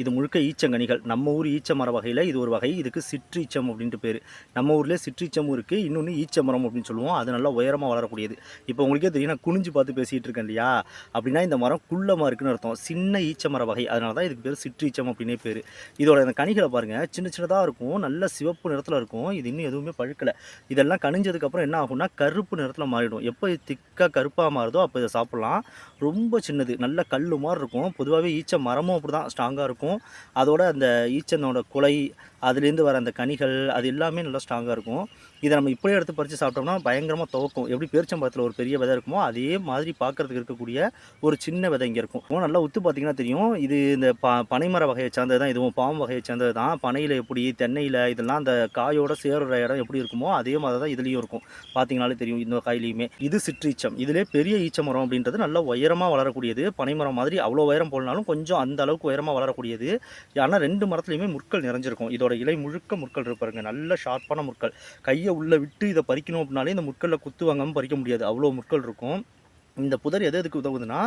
இது முழுக்க ஈச்சங்கனிகள். நம்ம ஊர் ஈச்ச மர வகையில இது ஒரு வகை. இதுக்கு சிற்றீச்சம் அப்படின்ட்டு பேரு. நம்ம ஊர்லயே சிற்றீச்சமும் இருக்கு. இன்னொன்னு ஈச்ச மரம் அப்படின்னு சொல்லுவோம். அது நல்லா உயரமா வளரக்கூடியது. இப்போ உங்களுக்கே தெரியும் நான் குனிஞ்சு பார்த்து பேசிட்டு இருக்கேன் இல்லையா? அப்படின்னா இந்த மரம் குள்ளமா இருக்குன்னு அர்த்தம். சின்ன ஈச்ச மர வகை. அதனால தான் இதுக்கு பேரு சிற்றீச்சம் அப்படின்னே பேரு. இதோட அந்த கனிகள பாருங்க. சின்ன சின்னதா இருக்கும். நல்ல சிவப்பு நிறத்துல இருக்கும். இது இன்னும் எதுவுமே பழுக்கல. இதெல்லாம் கனிஞ்சதுக்கு அப்புறம் என்ன ஆகும்னா கருப்பு நிறத்துல மாறிடும். எப்போ திக்கா கருப்பா மாறுதோ அப்போ இத சாப்பிடலாம். ரொம்ப சின்னது. நல்ல கல்லு மாரி இருக்கும். பொதுவாவே ஈச்ச மரமும் அப்படிதான் ஸ்ட்ராங்கா இருக்கும். அதோட அந்த ஈச்சனோட குலை அதுலேருந்து வர அந்த கனிகள் அது எல்லாமே நல்லா ஸ்ட்ராங்காக இருக்கும். இதை நம்ம இப்படியே எடுத்து பறித்து சாப்பிட்டோம்னா பயங்கரமாக துவக்கும். எப்படி பேரிச்சம்பழத்தில் ஒரு பெரிய விதை இருக்குமோ அதே மாதிரி பார்க்குறதுக்கு இருக்கக்கூடிய ஒரு சின்ன விதை இங்கே இருக்கும். நல்லா உத்து பார்த்தீங்கன்னா தெரியும். இது இந்த பனைமர வகையை சேர்ந்தது தான். இதுவும் பாம்பு வகையை சேர்ந்தது தான். பனையில் எப்படி தென்னையில் இதெல்லாம் அந்த காயோட சேருற இடம் எப்படி இருக்குமோ அதே மாதிரி தான் இதுலேயும் இருக்கும். பார்த்தீங்கனாலே தெரியும் இந்த காயிலையுமே. இது சிற்றீச்சம். இதிலே பெரிய ஈச்ச மரம் அப்படின்றது நல்லா உயரமாக வளரக்கூடியது. பனைமரம் மாதிரி அவ்வளோ உயரம் போலனாலும் கொஞ்சம் அந்த அளவுக்கு உயரமாக வளரக்கூடியது. ஆனால் 2 மரத்துலையுமே முட்கள் நிறைஞ்சிருக்கும். இதோட இலை முழுக்க முட்கள் இருப்பாருங்க. நல்ல ஷார்ப்பான முட்கள். கையை உள்ளே விட்டு இதை பறிக்கணும் அப்படின்னாலே இந்த முட்களில் குத்து வாங்காமல் பறிக்க முடியாது. அவ்வளோ முட்கள் இருக்கும். இந்த புதர் எதுக்கு உதவுதுன்னா,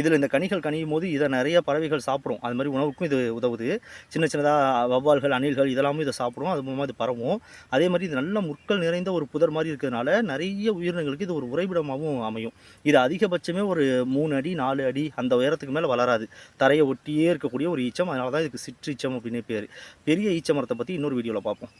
இதில் இந்த கனிகள் கனியும் போது இதை நிறைய பறவைகள் சாப்பிடும். அது மாதிரி உணவுக்கும் இது உதவுது. சின்ன சின்னதாக வவ்வால்கள், அணில்கள் இதெல்லாமே இதை சாப்பிடும். அது மூலமாக இது பரவும். அதே மாதிரி இது நல்ல முட்கள் நிறைந்த ஒரு புதர் மாதிரி இருக்கிறதுனால நிறைய உயிரினங்களுக்கு இது ஒரு உறைவிடமாகவும் அமையும். இது அதிகபட்சமே ஒரு 3 அடி 4 அடி அந்த உயரத்துக்கு மேலே வளராது. தரையை ஒட்டியே இருக்கக்கூடிய ஒரு ஈச்சம். அதனால தான் இதுக்கு சிற்றீச்சம் அப்படின்னே பேர். பெரிய ஈச்ச மரத்தை பற்றி இன்னொரு வீடியோவில் பார்ப்போம்.